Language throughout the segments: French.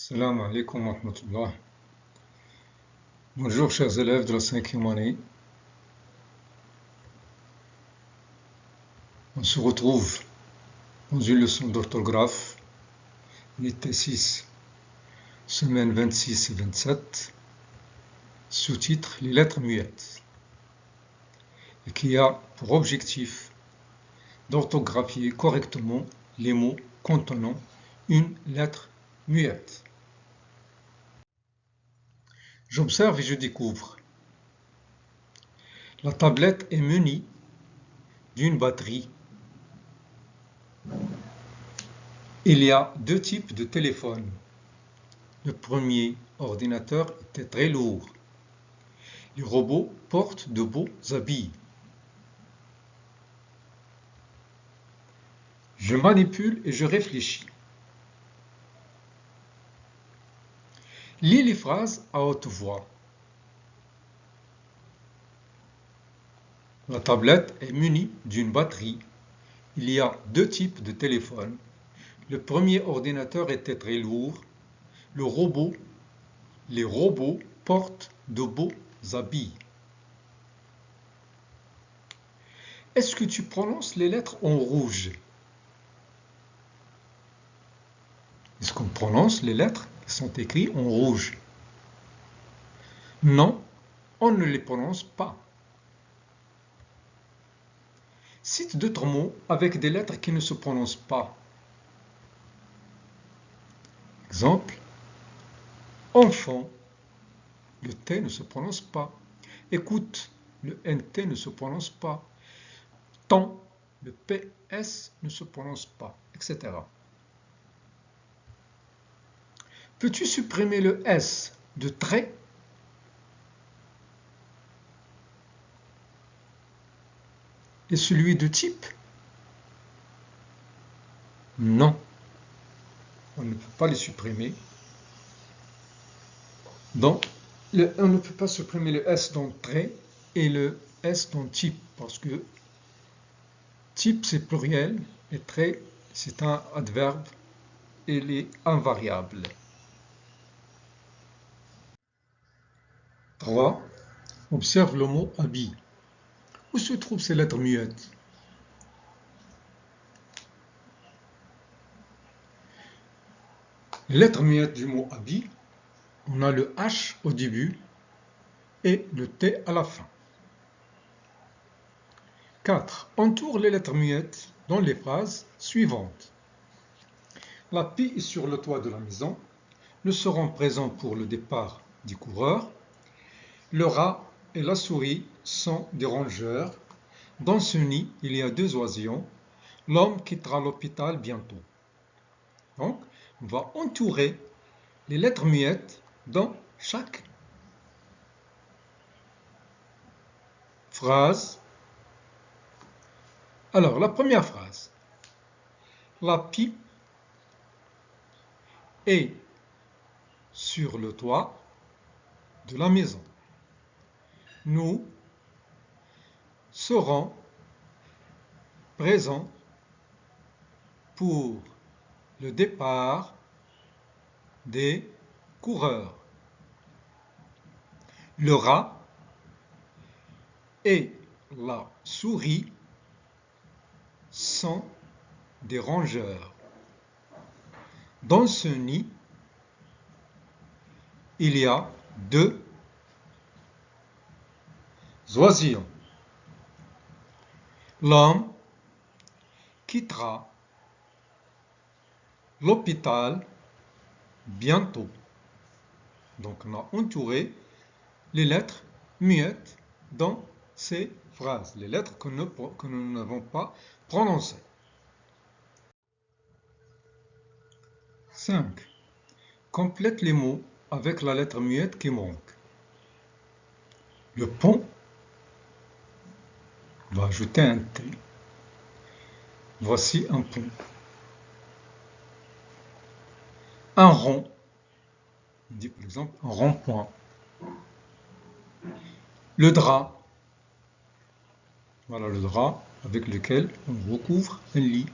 Salam alaikum wa rahmatullah. Bonjour chers élèves de la 5e année. On se retrouve dans une leçon d'orthographe, unité 6, semaine 26 et 27, sous-titre Les lettres muettes, et qui a pour objectif d'orthographier correctement les mots contenant une lettre muette. J'observe et je découvre. La tablette est munie d'une batterie. Il y a deux types de téléphones. Le premier ordinateur était très lourd. Les robots portent de beaux habits. Je manipule et je réfléchis. Lis les phrases à haute voix. La tablette est munie d'une batterie. Il y a deux types de téléphones. Le premier ordinateur était très lourd. Les robots portent de beaux habits. Est-ce que tu prononces les lettres en rouge? Est-ce qu'on prononce les lettres qui sont écrites en rouge? Non, on ne les prononce pas. Cite d'autres mots avec des lettres qui ne se prononcent pas. Exemple, enfant, le T ne se prononce pas. Écoute, le NT ne se prononce pas. Temps, le PS ne se prononce pas, etc. Peux-tu supprimer le S de trait? Et celui de type? Non, on ne peut pas les supprimer. Donc, on ne peut pas supprimer le S dans trait et le S dans type, parce que type c'est pluriel et trait c'est un adverbe et il est invariable. 3. Observe le mot habit. Où se trouvent ces lettres muettes? Les lettres muettes du mot habit, on a le H au début et le T à la fin. 4. Entoure les lettres muettes dans les phrases suivantes. La pie est sur le toit de la maison. Nous serons présents pour le départ du coureur. Le rat et la souris sont des rongeurs. Dans ce nid, il y a deux oisillons. L'homme quittera l'hôpital bientôt. Donc, on va entourer les lettres muettes dans chaque phrase. Alors, la première phrase. La pie est sur le toit de la maison. Nous serons présents pour le départ des coureurs. Le rat et la souris sont des rongeurs. Dans ce nid, il y a deux oisillons. L'homme quittera l'hôpital bientôt. Donc on a entouré les lettres muettes dans ces phrases, les lettres que nous n'avons pas prononcées. 5. Complète les mots avec la lettre muette qui manque. Le pont, on va ajouter un T. Voici un pont. Un rond, on dit par exemple un rond-point. Le drap, voilà le drap avec lequel on recouvre un lit.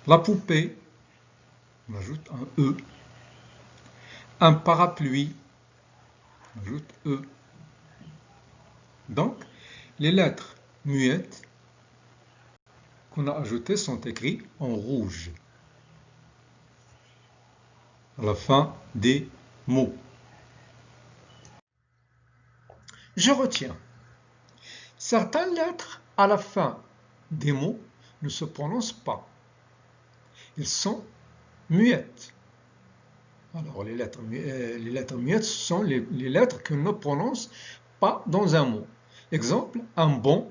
La poupée, on ajoute un E. Un parapluie, on ajoute E. Donc, les lettres muettes qu'on a ajoutées sont écrites en rouge à la fin des mots. Je retiens. Certaines lettres à la fin des mots ne se prononcent pas. Elles sont muettes. Alors, les lettres muettes sont les lettres que ne prononce pas dans un mot. Exemple, un bon,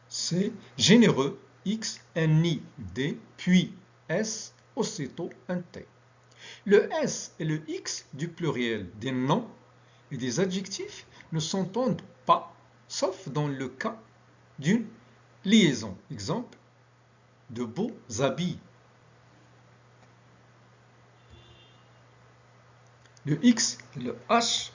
c'est généreux, X, N-I, D, puis S, aussitôt un T. Le S et le X du pluriel des noms et des adjectifs ne s'entendent pas, sauf dans le cas d'une liaison. Exemple, de beaux habits. Le X et le H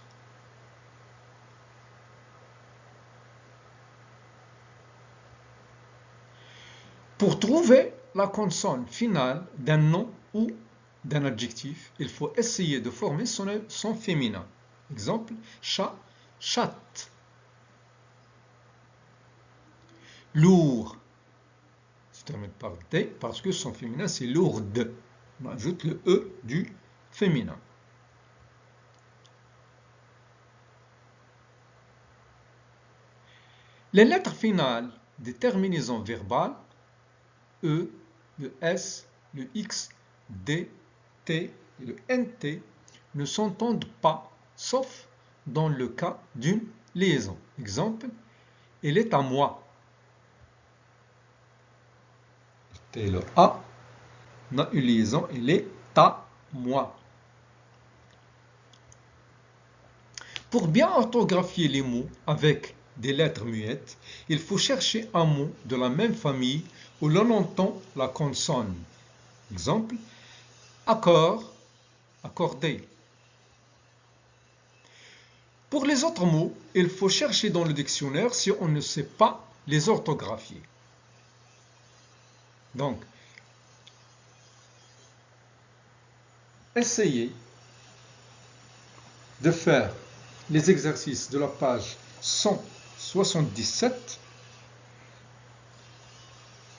pour trouver la consonne finale d'un nom ou d'un adjectif, il faut essayer de former son féminin. Exemple, chat, chatte. Lourd se termine par D parce que son féminin c'est lourde. On ajoute le E du féminin. Les lettres finales des terminaisons verbales, E, le S, le X, D, T et le NT, ne s'entendent pas, sauf dans le cas d'une liaison. Exemple, elle est à moi. Et le A, on a une liaison, elle est à moi. Pour bien orthographier les mots avec des lettres muettes, il faut chercher un mot de la même famille où l'on entend la consonne. Exemple, accord, accordé. Pour les autres mots, il faut chercher dans le dictionnaire si on ne sait pas les orthographier. Donc, essayez de faire les exercices de la page 177.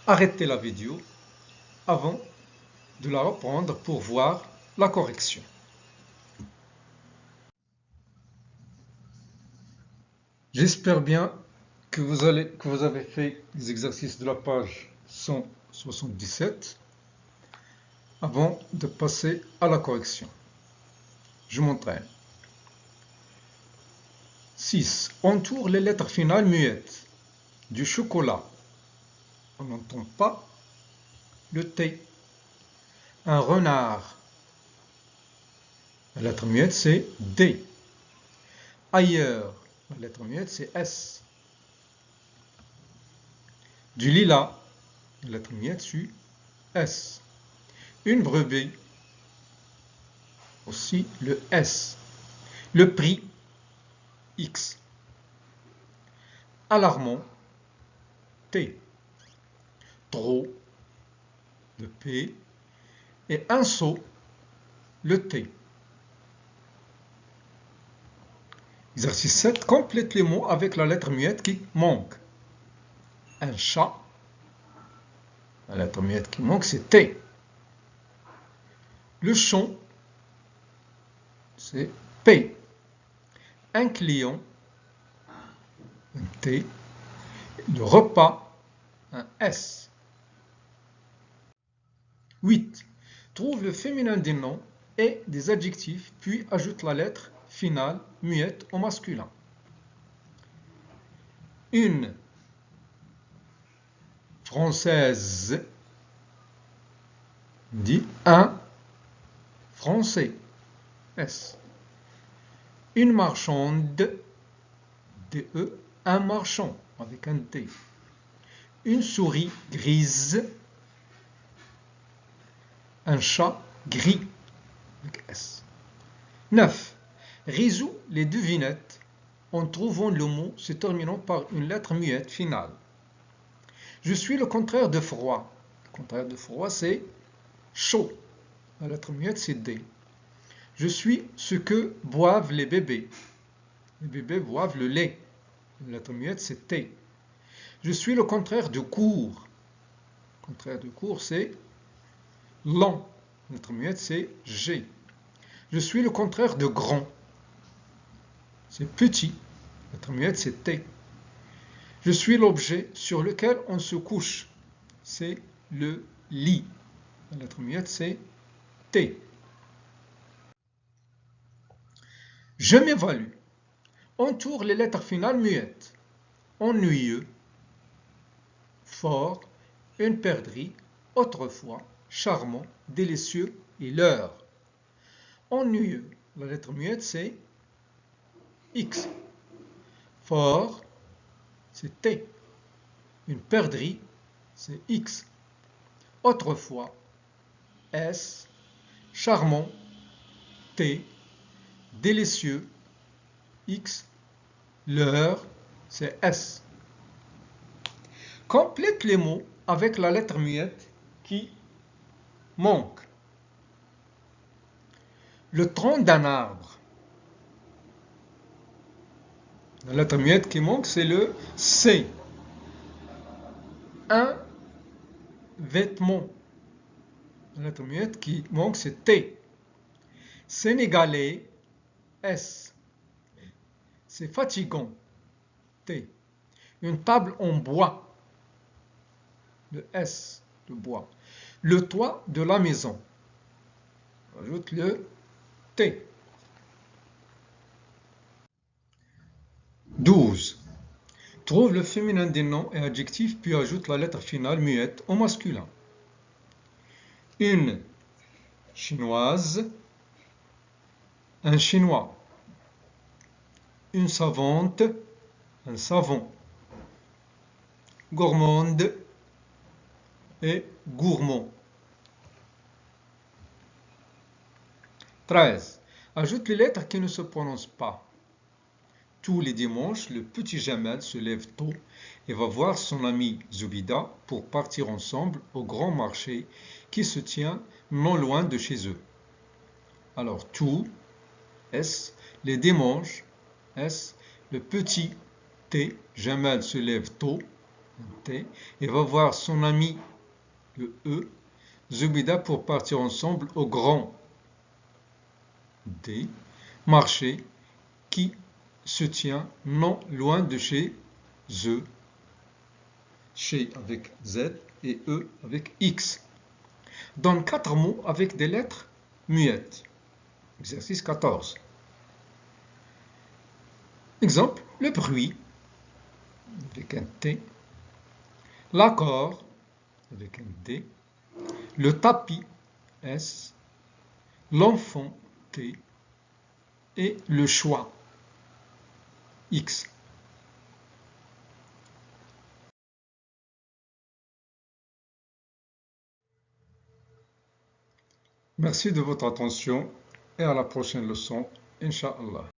Arrêtez la vidéo avant de la reprendre pour voir la correction. J'espère bien que vous avez fait les exercices de la page 177 avant de passer à la correction. Je m'entraîne. 6. Entoure les lettres finales muettes. Du chocolat. On n'entend pas le T. Un renard. La lettre muette, c'est D. Ailleurs. La lettre muette, c'est S. Du lilas. La lettre muette, c'est S. Une brebis. Aussi le S. Le prix, X. Alarmant, T. Trop, le P. Et un seau, le T. Exercice 7. Complète les mots avec la lettre muette qui manque. Un chat. La lettre muette qui manque, c'est T. Le champ, c'est P. Un client, un T. Le repas, un S. 8. Trouve le féminin des noms et des adjectifs, puis ajoute la lettre finale muette au masculin. Une française dit un français. S. Une marchande, DE, un marchand avec un T. Une souris grise, un chat gris avec S. 9. Résous les devinettes en trouvant le mot se terminant par une lettre muette finale. Je suis le contraire de froid. Le contraire de froid, c'est chaud. La lettre muette, c'est D. Je suis ce que boivent les bébés. Les bébés boivent le lait. La lettre muette, c'est T. Je suis le contraire de court. Le contraire de court, c'est lent. La lettre muette, c'est G. Je suis le contraire de grand. C'est petit. La lettre muette, c'est T. Je suis l'objet sur lequel on se couche. C'est le lit. La lettre muette, c'est T. Je m'évalue. Entoure les lettres finales muettes. Ennuyeux, fort, une perdrix, autrefois, charmant, délicieux et l'heure. Ennuyeux, la lettre muette, c'est X. Fort, c'est T. Une perdrix, c'est X. Autrefois, S. Charmant, T. Délicieux, X. L'heure, c'est S. Complète les mots avec la lettre muette qui manque. Le tronc d'un arbre. La lettre muette qui manque, c'est le C. Un vêtement. La lettre muette qui manque, c'est T. Sénégalais, S. C'est fatigant, T. Une table en bois, le S de bois. Le toit de la maison, ajoute le T. 12. Trouve le féminin des noms et adjectifs, puis ajoute la lettre finale muette au masculin. Une chinoise, un chinois. Une savante, un savant. Gourmande et gourmand. 13. Ajoute les lettres qui ne se prononcent pas. Tous les dimanches, le petit Jamel se lève tôt et va voir son ami Zoubida pour partir ensemble au grand marché qui se tient non loin de chez eux. Alors, tout, S, les dimanches, S, le petit T, Jamel se lève tôt, T, et va voir son ami, le E, Zoubida pour partir ensemble au grand D, marché qui se tient non loin de chez eux, chez avec Z et E avec X. Donne 4 mots avec des lettres muettes. Exercice 14. Exemple, le bruit avec un T, l'accord avec un D, le tapis S, l'enfant T et le choix X. Merci de votre attention et à la prochaine leçon, Inch'Allah.